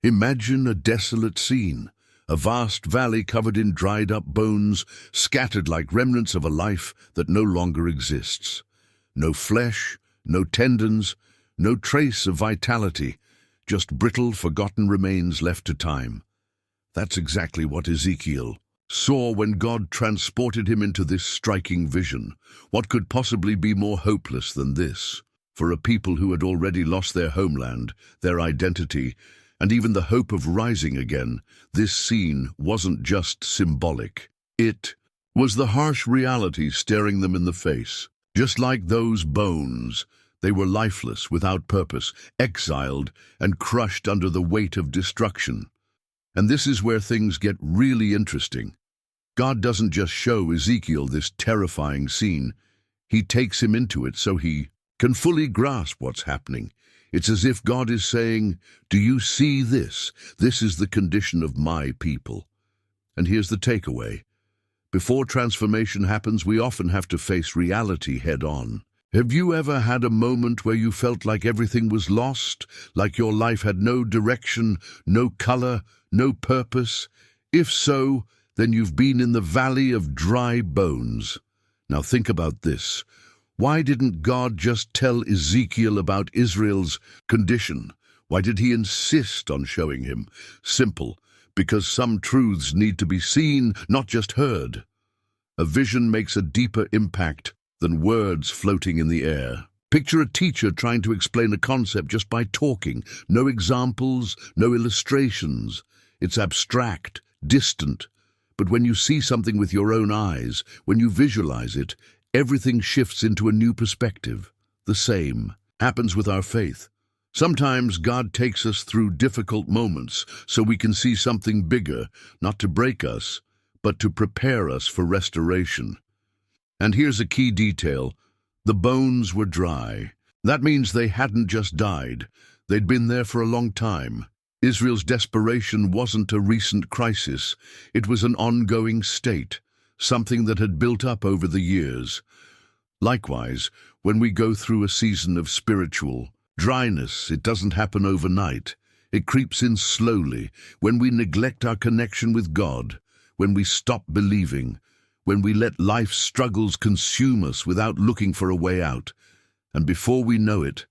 Imagine a desolate scene, a vast valley covered in dried-up bones, scattered like remnants of a life that no longer exists. No flesh, no tendons, no trace of vitality, just brittle, forgotten remains left to time. That's exactly what Ezekiel saw when God transported him into this striking vision. What could possibly be more hopeless than this? For a people who had already lost their homeland, their identity, and even the hope of rising again, this scene wasn't just symbolic. It was the harsh reality staring them in the face. Just like those bones, they were lifeless, without purpose, exiled, and crushed under the weight of destruction. And this is where things get really interesting. God doesn't just show Ezekiel this terrifying scene. He takes him into it so he can fully grasp what's happening. It's as if God is saying, "Do you see this? This is the condition of my people." And here's the takeaway. Before transformation happens, we often have to face reality head-on. Have you ever had a moment where you felt like everything was lost, like your life had no direction, no color, no purpose? If so, then you've been in the valley of dry bones. Now think about this. Why didn't God just tell Ezekiel about Israel's condition? Why did he insist on showing him? Simple, because some truths need to be seen, not just heard. A vision makes a deeper impact than words floating in the air. Picture a teacher trying to explain a concept just by talking. No examples, no illustrations. It's abstract, distant. But when you see something with your own eyes, when you visualize it, everything shifts into a new perspective. The same happens with our faith. Sometimes God takes us through difficult moments so we can see something bigger, not to break us, but to prepare us for restoration. And here's a key detail. The bones were dry. That means they hadn't just died. They'd been there for a long time. Israel's desperation wasn't a recent crisis. It was an ongoing state, something that had built up over the years. Likewise, when we go through a season of spiritual dryness, it doesn't happen overnight. It creeps in slowly when we neglect our connection with God, when we stop believing, when we let life's struggles consume us without looking for a way out. And before we know it,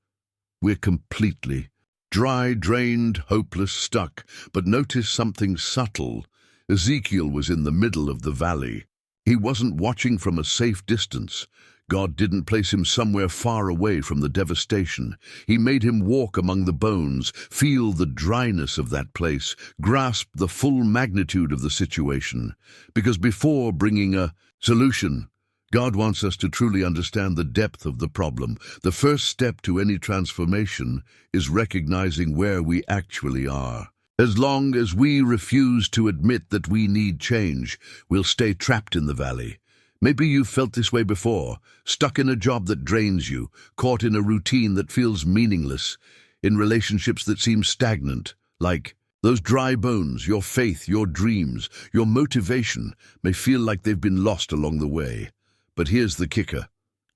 we're completely dry, drained, hopeless, stuck. But notice something subtle. Ezekiel was in the middle of the valley. He wasn't watching from a safe distance. God didn't place him somewhere far away from the devastation. He made him walk among the bones, feel the dryness of that place, grasp the full magnitude of the situation. Because before bringing a solution, God wants us to truly understand the depth of the problem. The first step to any transformation is recognizing where we actually are. As long as we refuse to admit that we need change, we'll stay trapped in the valley. Maybe you've felt this way before, stuck in a job that drains you, caught in a routine that feels meaningless, in relationships that seem stagnant, like those dry bones. Your faith, your dreams, your motivation may feel like they've been lost along the way. But here's the kicker.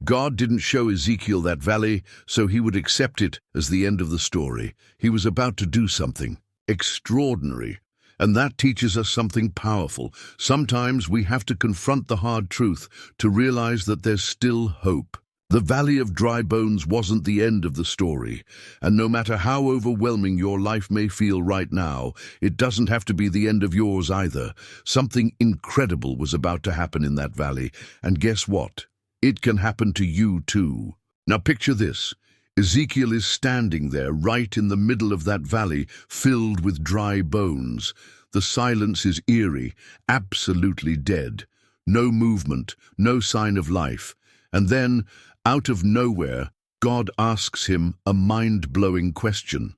God didn't show Ezekiel that valley so he would accept it as the end of the story. He was about to do something extraordinary. And that teaches us something powerful. Sometimes we have to confront the hard truth to realize that there's still hope. The valley of dry bones wasn't the end of the story. And no matter how overwhelming your life may feel right now, it doesn't have to be the end of yours either. Something incredible was about to happen in that valley. And guess what? It can happen to you too. Now picture this. Ezekiel is standing there right in the middle of that valley, filled with dry bones. The silence is eerie, absolutely dead. No movement, no sign of life. And then, out of nowhere, God asks him a mind-blowing question.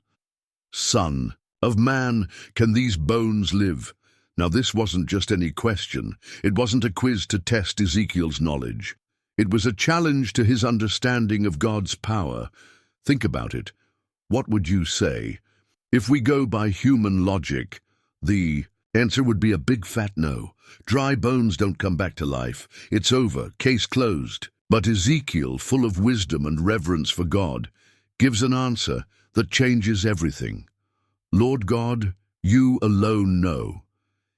"Son of man, can these bones live?" Now this wasn't just any question. It wasn't a quiz to test Ezekiel's knowledge. It was a challenge to his understanding of God's power. Think about it. What would you say? If we go by human logic, the answer would be a big fat no. Dry bones don't come back to life. It's over, case closed. But Ezekiel, full of wisdom and reverence for God, gives an answer that changes everything. Lord God, you alone know.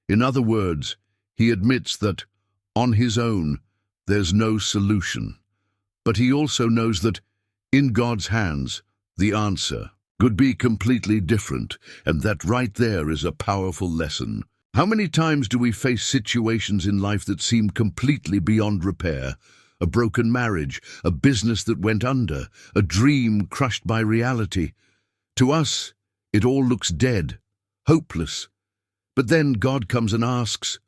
In other words, he admits that, on his own, there's no solution. But he also knows that, in God's hands, the answer could be completely different, and that right there is a powerful lesson. How many times do we face situations in life that seem completely beyond repair? A broken marriage, a business that went under, a dream crushed by reality. To us, it all looks dead, hopeless. But then God comes and asks,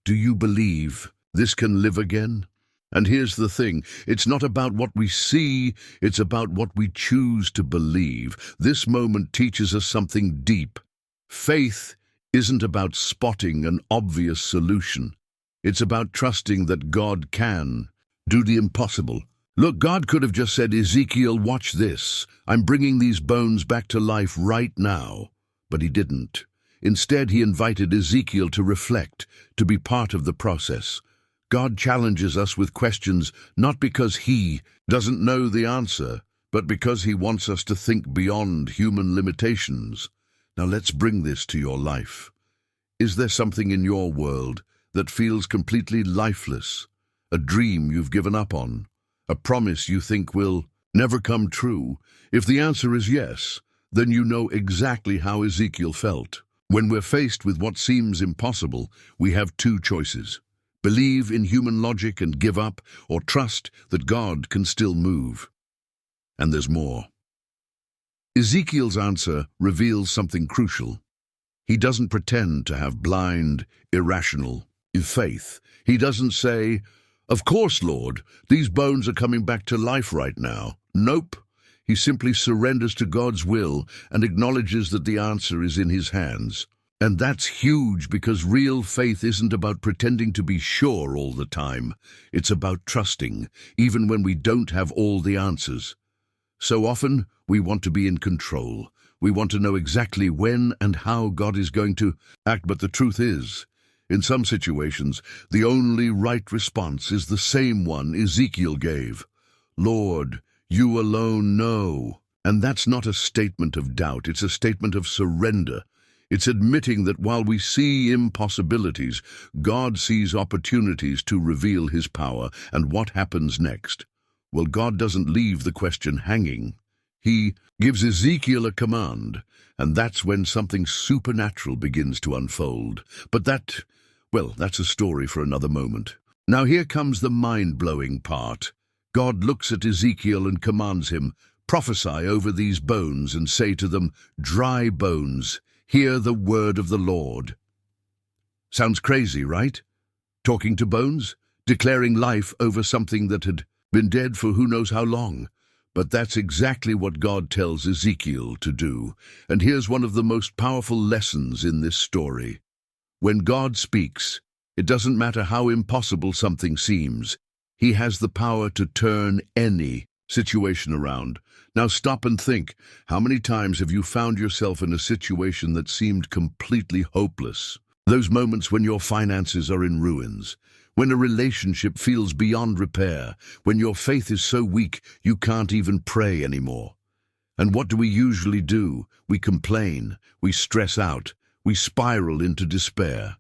"Do you believe this can live again?" And here's the thing, it's not about what we see, it's about what we choose to believe. This moment teaches us something deep. Faith isn't about spotting an obvious solution. It's about trusting that God can do the impossible. Look, God could have just said, "Ezekiel, watch this. I'm bringing these bones back to life right now." But he didn't. Instead, he invited Ezekiel to reflect, to be part of the process. God challenges us with questions not because he doesn't know the answer, but because he wants us to think beyond human limitations. Now let's bring this to your life. Is there something in your world that feels completely lifeless? A dream you've given up on? A promise you think will never come true? If the answer is yes, then you know exactly how Ezekiel felt. When we're faced with what seems impossible, we have two choices. Believe in human logic and give up, or trust that God can still move. And there's more. Ezekiel's answer reveals something crucial. He doesn't pretend to have blind, irrational faith. He doesn't say, "Of course, Lord, these bones are coming back to life right now." Nope. He simply surrenders to God's will and acknowledges that the answer is in his hands. And that's huge, because real faith isn't about pretending to be sure all the time. It's about trusting, even when we don't have all the answers. So often, we want to be in control. We want to know exactly when and how God is going to act, but the truth is, in some situations, the only right response is the same one Ezekiel gave. "Lord, you alone know." And that's not a statement of doubt, it's a statement of surrender. It's admitting that while we see impossibilities, God sees opportunities to reveal his power. And what happens next? Well, God doesn't leave the question hanging. He gives Ezekiel a command, and that's when something supernatural begins to unfold. But that's a story for another moment. Now here comes the mind-blowing part. God looks at Ezekiel and commands him, "Prophesy over these bones and say to them, 'Dry bones, hear the word of the Lord.'" Sounds crazy, right? Talking to bones, declaring life over something that had been dead for who knows how long. But that's exactly what God tells Ezekiel to do. And here's one of the most powerful lessons in this story. When God speaks, it doesn't matter how impossible something seems. He has the power to turn any situation around. Now stop and think. How many times have you found yourself in a situation that seemed completely hopeless? Those moments when your finances are in ruins, when a relationship feels beyond repair, when your faith is so weak you can't even pray anymore. And what do we usually do? We complain, we stress out, we spiral into despair.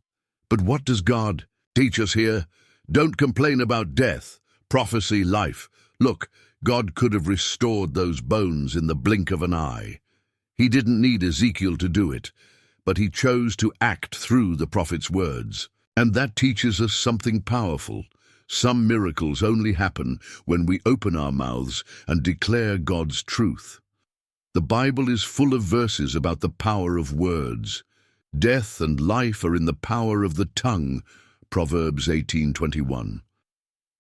But what does God teach us here? Don't complain about death, prophecy life. Look, God could have restored those bones in the blink of an eye. He didn't need Ezekiel to do it, but he chose to act through the prophet's words. And that teaches us something powerful. Some miracles only happen when we open our mouths and declare God's truth. The Bible is full of verses about the power of words. Death and life are in the power of the tongue, Proverbs 18:21.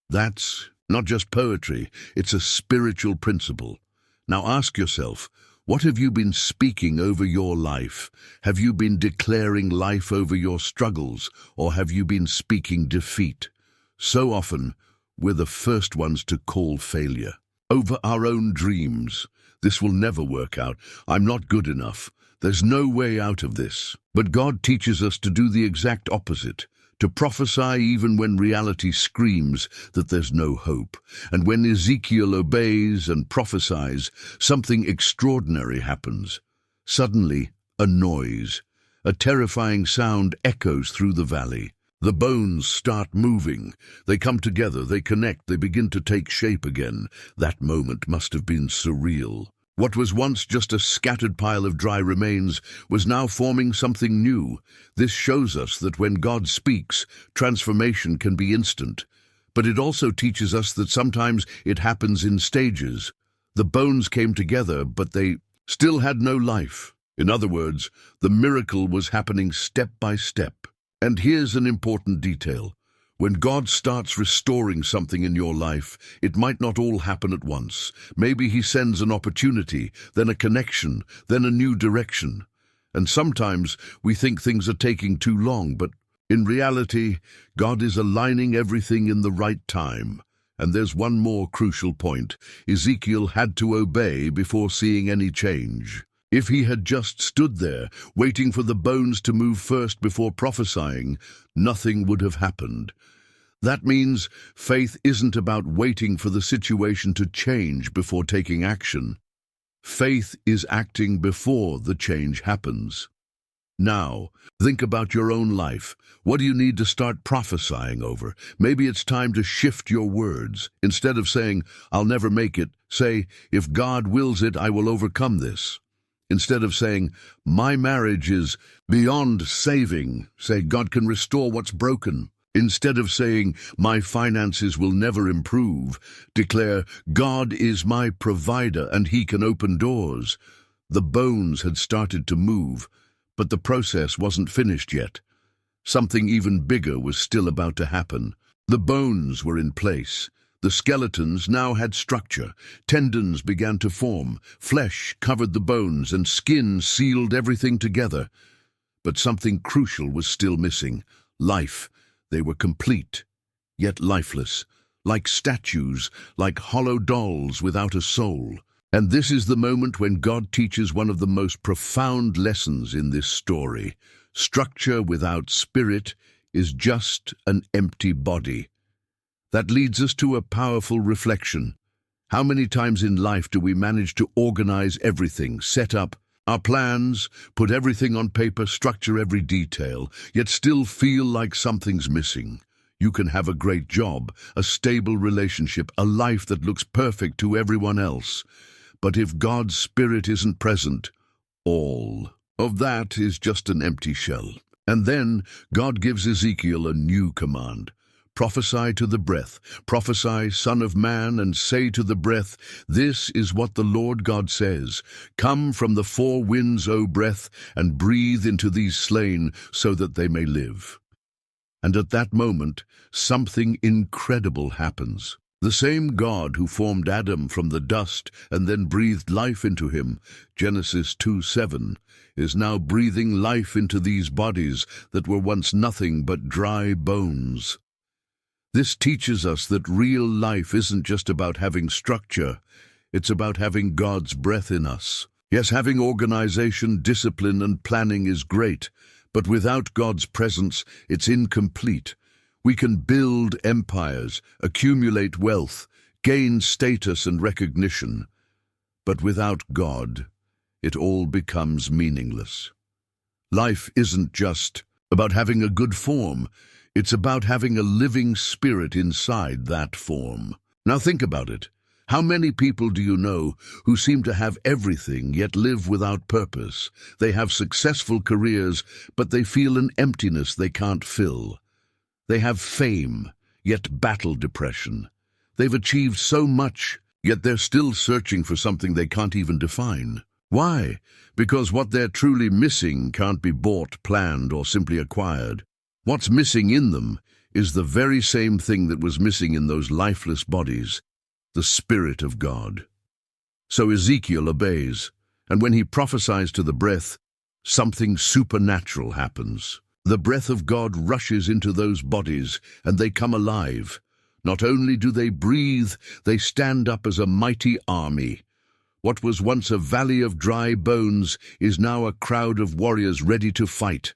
That's not just poetry, it's a spiritual principle. Now ask yourself, what have you been speaking over your life? Have you been declaring life over your struggles, or have you been speaking defeat? So often, we're the first ones to call failure over our own dreams. This will never work out. I'm not good enough. There's no way out of this. But God teaches us to do the exact opposite, to prophesy even when reality screams that there's no hope. And when Ezekiel obeys and prophesies, something extraordinary happens. Suddenly, A noise. A terrifying sound echoes through the valley. The bones start moving. They come together, they connect, they begin to take shape again. That moment must have been surreal. What was once just a scattered pile of dry remains was now forming something new. This shows us that when God speaks, transformation can be instant. But it also teaches us that sometimes it happens in stages. The bones came together, but they still had no life. In other words, the miracle was happening step by step. And here's an important detail. When God starts restoring something in your life, it might not all happen at once. Maybe He sends an opportunity, then a connection, then a new direction. And sometimes we think things are taking too long, but in reality, God is aligning everything in the right time. And there's one more crucial point. Ezekiel had to obey before seeing any change. If he had just stood there, waiting for the bones to move first before prophesying, nothing would have happened. That means faith isn't about waiting for the situation to change before taking action. Faith is acting before the change happens. Now, think about your own life. What do you need to start prophesying over? Maybe it's time to shift your words. Instead of saying, "I'll never make it," say, "If God wills it, I will overcome this." Instead of saying, "My marriage is beyond saving," say, "God can restore what's broken." Instead of saying, "My finances will never improve," declare, "God is my provider and He can open doors." The bones had started to move, but the process wasn't finished yet. Something even bigger was still about to happen. The bones were in place. The skeletons now had structure. Tendons began to form. Flesh covered the bones, and skin sealed everything together. But something crucial was still missing. Life. They were complete, yet lifeless. Like statues, like hollow dolls without a soul. And this is the moment when God teaches one of the most profound lessons in this story. Structure without spirit is just an empty body. That leads us to a powerful reflection. How many times in life do we manage to organize everything, set up our plans, put everything on paper, structure every detail, yet still feel like something's missing? You can have a great job, a stable relationship, a life that looks perfect to everyone else. But if God's Spirit isn't present, all of that is just an empty shell. And then God gives Ezekiel a new command. Prophesy to the breath. Prophesy, Son of man, and say to the breath, "This is what the Lord God says. Come from the four winds, O breath, and breathe into these slain so that they may live." And at that moment, something incredible happens. The same God who formed Adam from the dust and then breathed life into him, Genesis 2:7, is now breathing life into these bodies that were once nothing but dry bones. This teaches us that real life isn't just about having structure, it's about having God's breath in us. Yes, having organization, discipline, and planning is great, but without God's presence, it's incomplete. We can build empires, accumulate wealth, gain status and recognition, but without God, it all becomes meaningless. Life isn't just about having a good form. It's about having a living spirit inside that form. Now think about it. How many people do you know who seem to have everything yet live without purpose? They have successful careers, but they feel an emptiness they can't fill. They have fame, yet battle depression. They've achieved so much, yet they're still searching for something they can't even define. Why? Because what they're truly missing can't be bought, planned, or simply acquired. What's missing in them is the very same thing that was missing in those lifeless bodies, the Spirit of God. So Ezekiel obeys, and when he prophesies to the breath, something supernatural happens. The breath of God rushes into those bodies, and they come alive. Not only do they breathe, they stand up as a mighty army. What was once a valley of dry bones is now a crowd of warriors ready to fight.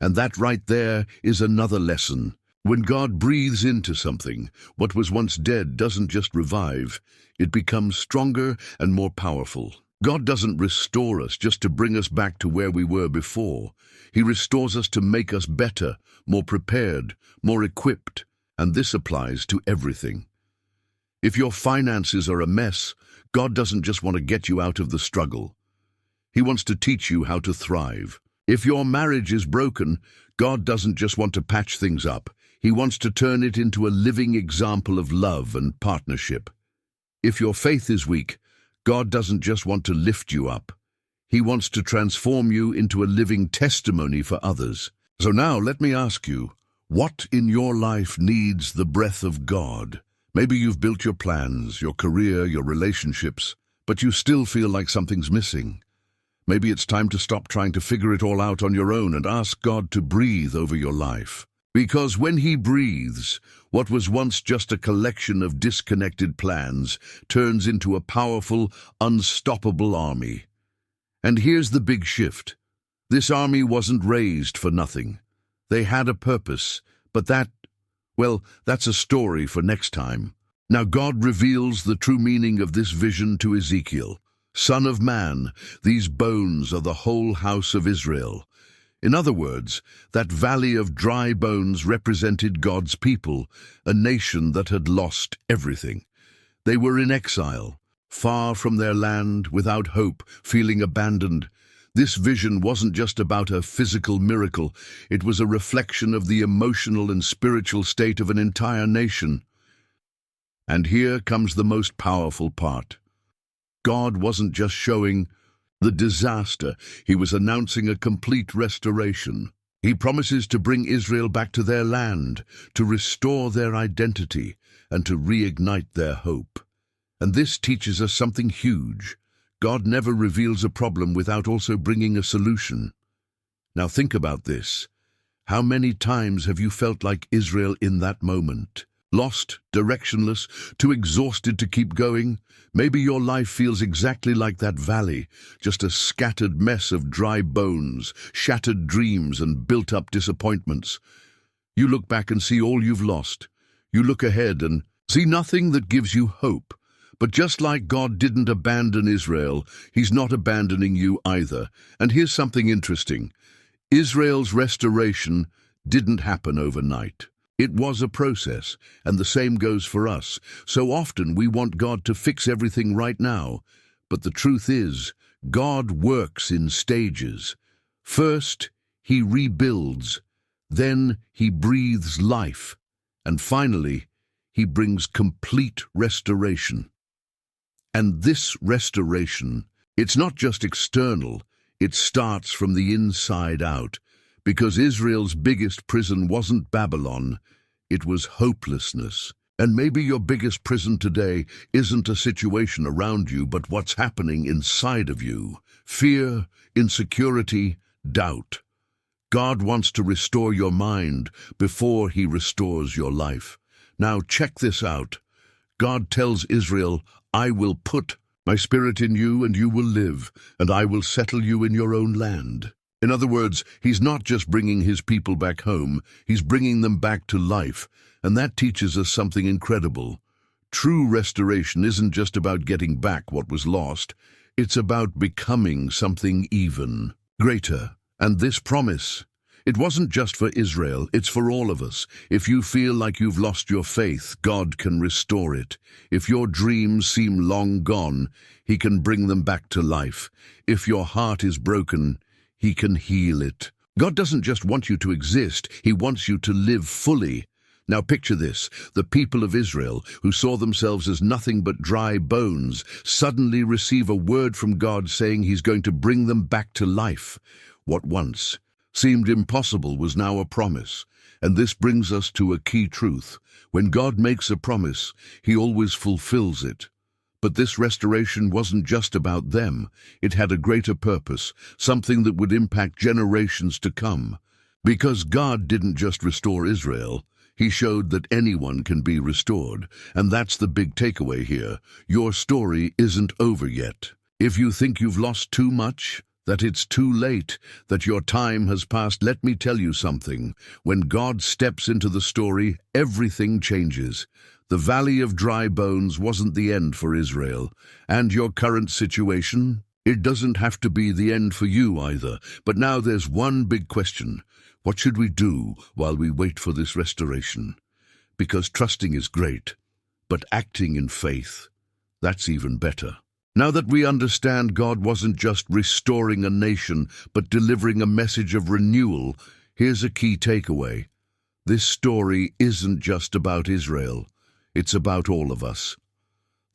And that right there is another lesson. When God breathes into something, what was once dead doesn't just revive, it becomes stronger and more powerful. God doesn't restore us just to bring us back to where we were before. He restores us to make us better, more prepared, more equipped, and this applies to everything. If your finances are a mess, God doesn't just want to get you out of the struggle. He wants to teach you how to thrive. If your marriage is broken, God doesn't just want to patch things up. He wants to turn it into a living example of love and partnership. If your faith is weak, God doesn't just want to lift you up. He wants to transform you into a living testimony for others. So now let me ask you, what in your life needs the breath of God? Maybe you've built your plans, your career, your relationships, but you still feel like something's missing. Maybe it's time to stop trying to figure it all out on your own and ask God to breathe over your life. Because when He breathes, what was once just a collection of disconnected plans turns into a powerful, unstoppable army. And here's the big shift. This army wasn't raised for nothing. They had a purpose, but that's a story for next time. Now God reveals the true meaning of this vision to Ezekiel. Son of man, these bones are the whole house of Israel. In other words, that valley of dry bones represented God's people, a nation that had lost everything. They were in exile, far from their land, without hope, feeling abandoned. This vision wasn't just about a physical miracle, it was a reflection of the emotional and spiritual state of an entire nation. And here comes the most powerful part. God wasn't just showing the disaster, He was announcing a complete restoration. He promises to bring Israel back to their land, to restore their identity, and to reignite their hope. And this teaches us something huge. God never reveals a problem without also bringing a solution. Now think about this. How many times have you felt like Israel in that moment? Lost, directionless, too exhausted to keep going? Maybe your life feels exactly like that valley, just a scattered mess of dry bones, shattered dreams, and built-up disappointments. You look back and see all you've lost. You look ahead and see nothing that gives you hope. But just like God didn't abandon Israel, He's not abandoning you either. And here's something interesting. Israel's restoration didn't happen overnight. It was a process, and the same goes for us. So often we want God to fix everything right now, but the truth is, God works in stages. First, He rebuilds, then He breathes life, and finally, He brings complete restoration. And this restoration, it's not just external, it starts from the inside out. Because Israel's biggest prison wasn't Babylon, it was hopelessness. And maybe your biggest prison today isn't a situation around you, but what's happening inside of you. Fear, insecurity, doubt. God wants to restore your mind before He restores your life. Now check this out. God tells Israel, I will put my spirit in you and you will live, and I will settle you in your own land. In other words, He's not just bringing His people back home, He's bringing them back to life, and that teaches us something incredible. True restoration isn't just about getting back what was lost, it's about becoming something even greater. And this promise, it wasn't just for Israel, it's for all of us. If you feel like you've lost your faith, God can restore it. If your dreams seem long gone, He can bring them back to life. If your heart is broken, He can heal it. God doesn't just want you to exist, He wants you to live fully. Now picture this, the people of Israel, who saw themselves as nothing but dry bones, suddenly receive a word from God saying He's going to bring them back to life. What once seemed impossible was now a promise. And this brings us to a key truth. When God makes a promise, He always fulfills it. But this restoration wasn't just about them. It had a greater purpose, something that would impact generations to come. Because God didn't just restore Israel, He showed that anyone can be restored. And that's the big takeaway here. Your story isn't over yet. If you think you've lost too much, that it's too late, that your time has passed, let me tell you something. When God steps into the story, everything changes. The valley of dry bones wasn't the end for Israel, and your current situation, It doesn't have to be the end for you either. But now there's one big question. What should we do while we wait for this restoration? Because trusting is great, but acting in faith, that's even better. Now that we understand God wasn't just restoring a nation, but delivering a message of renewal, here's a key takeaway. This story isn't just about Israel. It's about all of us.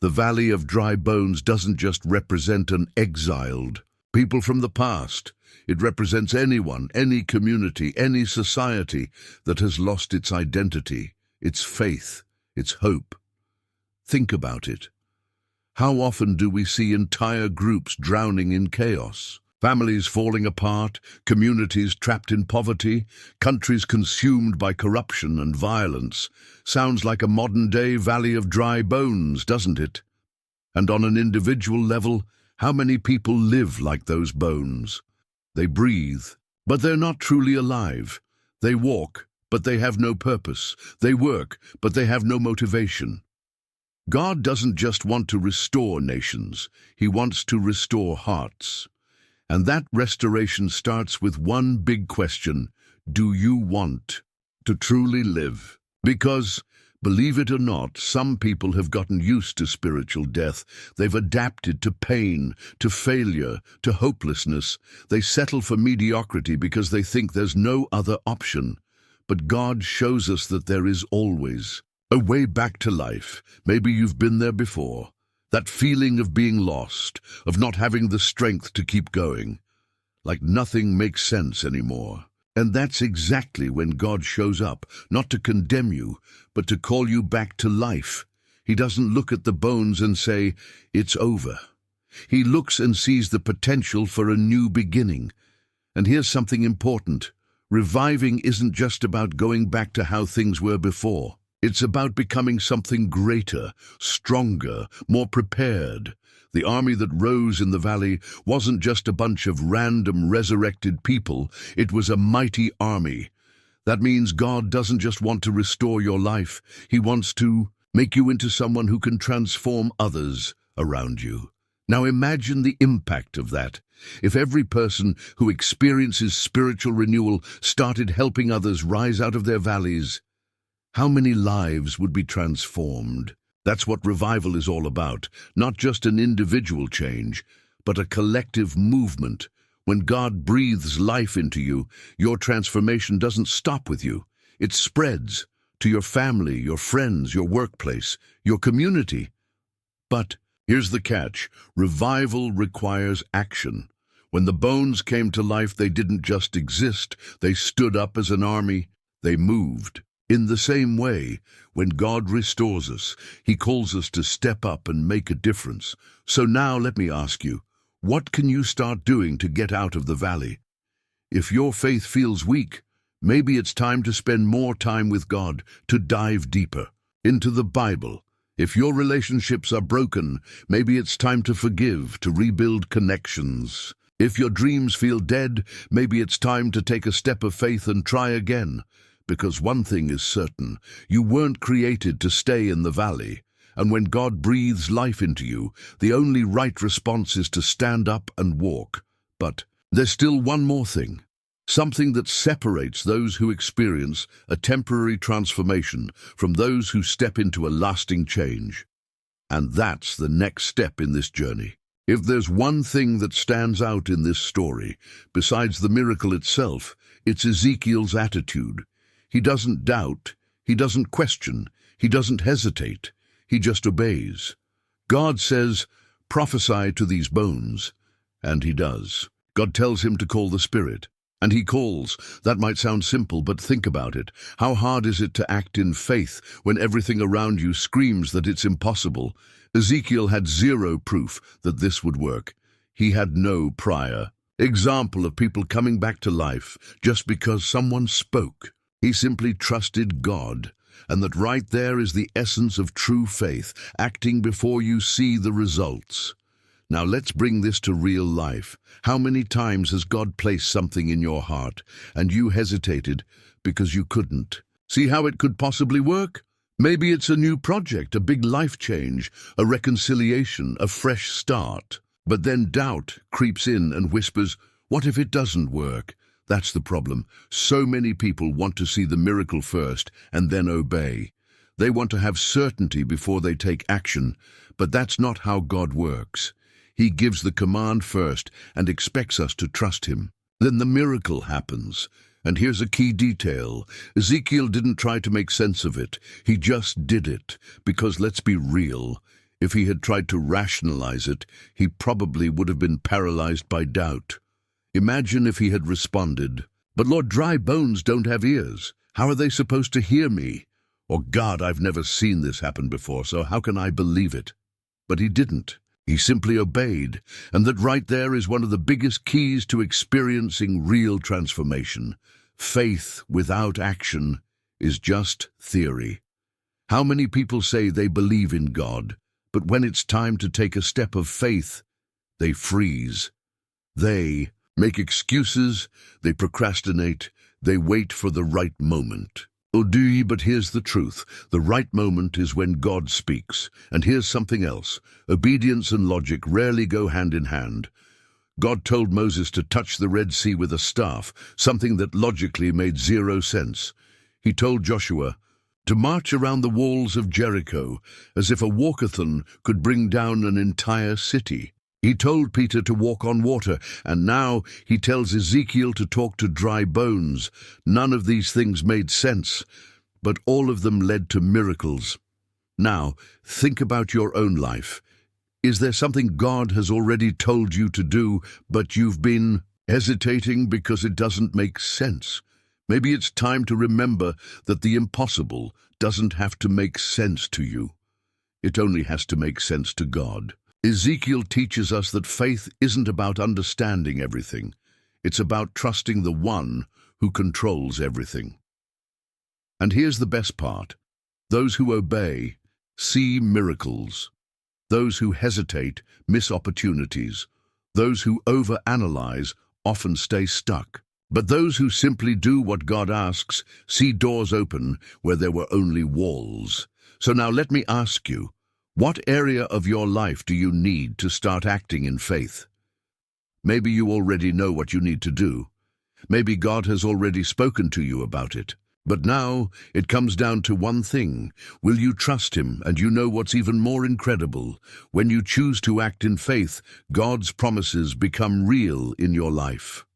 The Valley of Dry Bones doesn't just represent an exiled people from the past. It represents anyone, any community, any society that has lost its identity, its faith, its hope. Think about it. How often do we see entire groups drowning in chaos? Families falling apart, communities trapped in poverty, countries consumed by corruption and violence. Sounds like a modern-day Valley of Dry Bones, doesn't it? And on an individual level, how many people live like those bones? They breathe, but they're not truly alive. They walk, but they have no purpose. They work, but they have no motivation. God doesn't just want to restore nations. He wants to restore hearts. And that restoration starts with one big question. Do you want to truly live? Because, believe it or not, some people have gotten used to spiritual death. They've adapted to pain, to failure, to hopelessness. They settle for mediocrity because they think there's no other option. But God shows us that there is always a way back to life. Maybe you've been there before. That feeling of being lost, of not having the strength to keep going. Like nothing makes sense anymore. And that's exactly when God shows up, not to condemn you, but to call you back to life. He doesn't look at the bones and say, it's over. He looks and sees the potential for a new beginning. And here's something important. Reviving isn't just about going back to how things were before. It's about becoming something greater, stronger, more prepared. The army that rose in the valley wasn't just a bunch of random resurrected people. It was a mighty army. That means God doesn't just want to restore your life. He wants to make you into someone who can transform others around you. Now imagine the impact of that. If every person who experiences spiritual renewal started helping others rise out of their valleys, how many lives would be transformed? That's what revival is all about, not just an individual change, but a collective movement. When God breathes life into you, your transformation doesn't stop with you. It spreads to your family, your friends, your workplace, your community. But here's the catch. Revival requires action. When the bones came to life, they didn't just exist. They stood up as an army. They moved. In the same way, when God restores us, He calls us to step up and make a difference. So now let me ask you, what can you start doing to get out of the valley? If your faith feels weak, maybe it's time to spend more time with God, to dive deeper into the Bible. If your relationships are broken, maybe it's time to forgive, to rebuild connections. If your dreams feel dead, maybe it's time to take a step of faith and try again. Because one thing is certain, you weren't created to stay in the valley. And when God breathes life into you, the only right response is to stand up and walk. But there's still one more thing. Something that separates those who experience a temporary transformation from those who step into a lasting change. And that's the next step in this journey. If there's one thing that stands out in this story, besides the miracle itself, it's Ezekiel's attitude. He doesn't doubt, he doesn't question, he doesn't hesitate, he just obeys. God says, prophesy to these bones, and he does. God tells him to call the Spirit, and he calls. That might sound simple, but think about it. How hard is it to act in faith when everything around you screams that it's impossible? Ezekiel had zero proof that this would work. He had no prior example of people coming back to life just because someone spoke. He simply trusted God, and that right there is the essence of true faith, acting before you see the results. Now let's bring this to real life. How many times has God placed something in your heart, and you hesitated because you couldn't see how it could possibly work? Maybe it's a new project, a big life change, a reconciliation, a fresh start. But then doubt creeps in and whispers, what if it doesn't work? That's the problem. So many people want to see the miracle first and then obey. They want to have certainty before they take action, but that's not how God works. He gives the command first and expects us to trust him. Then the miracle happens. And here's a key detail. Ezekiel didn't try to make sense of it. He just did it. Because let's be real, if he had tried to rationalize it, he probably would have been paralyzed by doubt. Imagine if he had responded, "But Lord, dry bones don't have ears. How are they supposed to hear me?" Or, "God, I've never seen this happen before, so how can I believe it?" But he didn't. He simply obeyed, and that right there is one of the biggest keys to experiencing real transformation. Faith without action is just theory. How many people say they believe in God, but when it's time to take a step of faith, they freeze. They make excuses, they procrastinate, they wait for the right moment. Oh, but here's the truth. The right moment is when God speaks. And here's something else. Obedience and logic rarely go hand in hand. God told Moses to touch the Red Sea with a staff, something that logically made zero sense. He told Joshua to march around the walls of Jericho, as if a walkathon could bring down an entire city. He told Peter to walk on water, and now he tells Ezekiel to talk to dry bones. None of these things made sense, but all of them led to miracles. Now, think about your own life. Is there something God has already told you to do, but you've been hesitating because it doesn't make sense? Maybe it's time to remember that the impossible doesn't have to make sense to you. It only has to make sense to God. Ezekiel teaches us that faith isn't about understanding everything. It's about trusting the one who controls everything. And here's the best part. Those who obey see miracles. Those who hesitate miss opportunities. Those who overanalyze often stay stuck. But those who simply do what God asks see doors open where there were only walls. So now let me ask you, what area of your life do you need to start acting in faith? Maybe you already know what you need to do. Maybe God has already spoken to you about it. But now it comes down to one thing. Will you trust him? And you know what's even more incredible? When you choose to act in faith, God's promises become real in your life.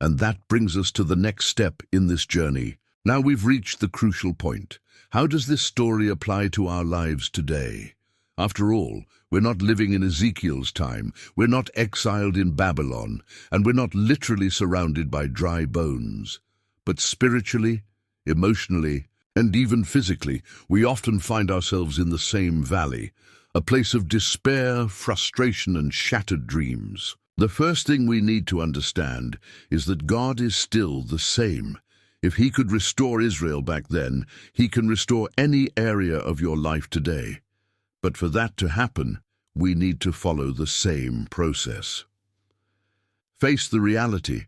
And that brings us to the next step in this journey. Now we've reached the crucial point. How does this story apply to our lives today? After all, we're not living in Ezekiel's time, we're not exiled in Babylon, and we're not literally surrounded by dry bones. But spiritually, emotionally, and even physically, we often find ourselves in the same valley, a place of despair, frustration, and shattered dreams. The first thing we need to understand is that God is still the same. If he could restore Israel back then, he can restore any area of your life today. But for that to happen, we need to follow the same process. Face the reality.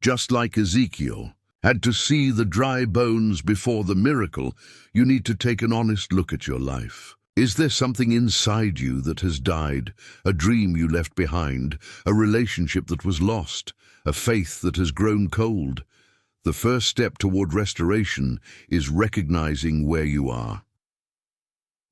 Just like Ezekiel had to see the dry bones before the miracle, you need to take an honest look at your life. Is there something inside you that has died, a dream you left behind, a relationship that was lost, a faith that has grown cold? The first step toward restoration is recognizing where you are.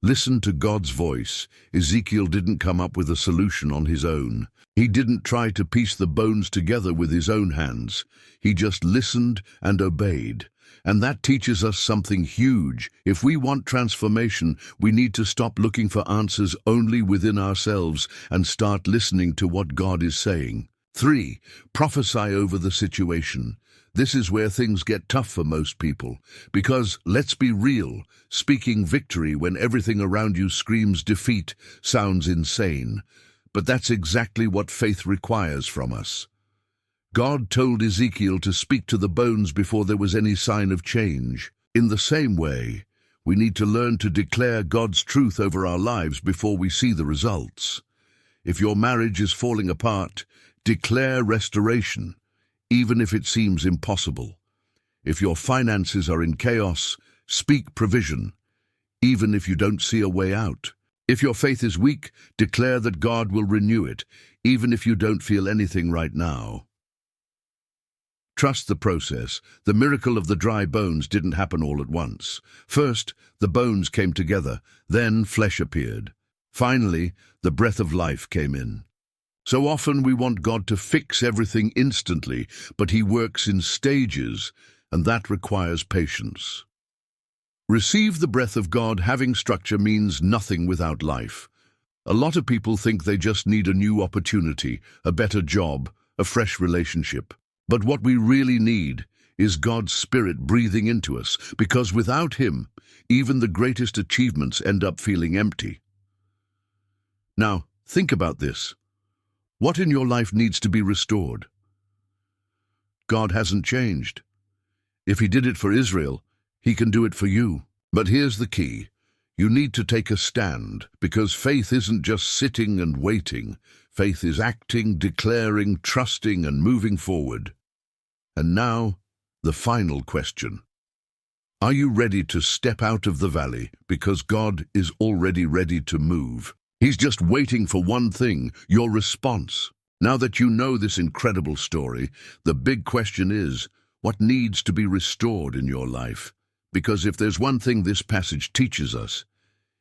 Listen to God's voice. Ezekiel didn't come up with a solution on his own. He didn't try to piece the bones together with his own hands. He just listened and obeyed. And that teaches us something huge. If we want transformation, we need to stop looking for answers only within ourselves and start listening to what God is saying. 3. Prophesy over the situation. This is where things get tough for most people, because, let's be real, speaking victory when everything around you screams defeat sounds insane. But that's exactly what faith requires from us. God told Ezekiel to speak to the bones before there was any sign of change. In the same way, we need to learn to declare God's truth over our lives before we see the results. If your marriage is falling apart, declare restoration, even if it seems impossible. If your finances are in chaos, speak provision, even if you don't see a way out. If your faith is weak, declare that God will renew it, even if you don't feel anything right now. Trust the process. The miracle of the dry bones didn't happen all at once. First, the bones came together, then flesh appeared. Finally, the breath of life came in. So often we want God to fix everything instantly, but He works in stages, and that requires patience. Receive the breath of God. Having structure means nothing without life. A lot of people think they just need a new opportunity, a better job, a fresh relationship. But what we really need is God's Spirit breathing into us, because without Him, even the greatest achievements end up feeling empty. Now, think about this. What in your life needs to be restored? God hasn't changed. If He did it for Israel, He can do it for you. But here's the key. You need to take a stand, because faith isn't just sitting and waiting. Faith is acting, declaring, trusting, and moving forward. And now, the final question. Are you ready to step out of the valley? Because God is already ready to move. He's just waiting for one thing, your response. Now that you know this incredible story, the big question is, what needs to be restored in your life? Because if there's one thing this passage teaches us,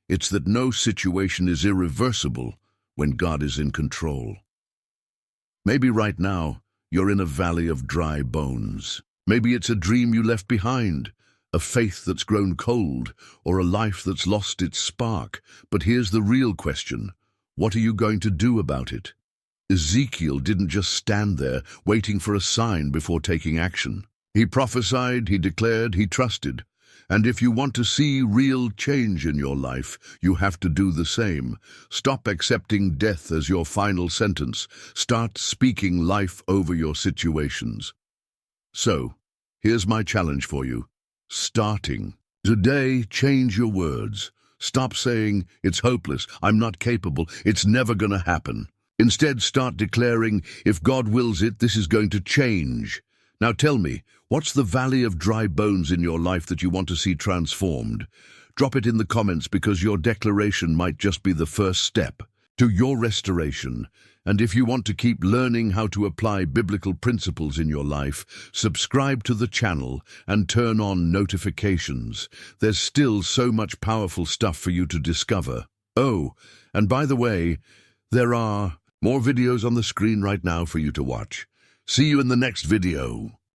it's that no situation is irreversible when God is in control. Maybe right now, you're in a valley of dry bones. Maybe it's a dream you left behind, a faith that's grown cold, or a life that's lost its spark. But here's the real question. What are you going to do about it? Ezekiel didn't just stand there, waiting for a sign before taking action. He prophesied, he declared, he trusted. And if you want to see real change in your life, you have to do the same. Stop accepting death as your final sentence. Start speaking life over your situations. So, here's my challenge for you. Starting. Today, change your words. Stop saying, it's hopeless, I'm not capable, it's never going to happen. Instead, start declaring, if God wills it, this is going to change. Now tell me, what's the valley of dry bones in your life that you want to see transformed? Drop it in the comments, because your declaration might just be the first step to your restoration. And if you want to keep learning how to apply biblical principles in your life, subscribe to the channel and turn on notifications. There's still so much powerful stuff for you to discover. Oh, and by the way, there are more videos on the screen right now for you to watch. See you in the next video.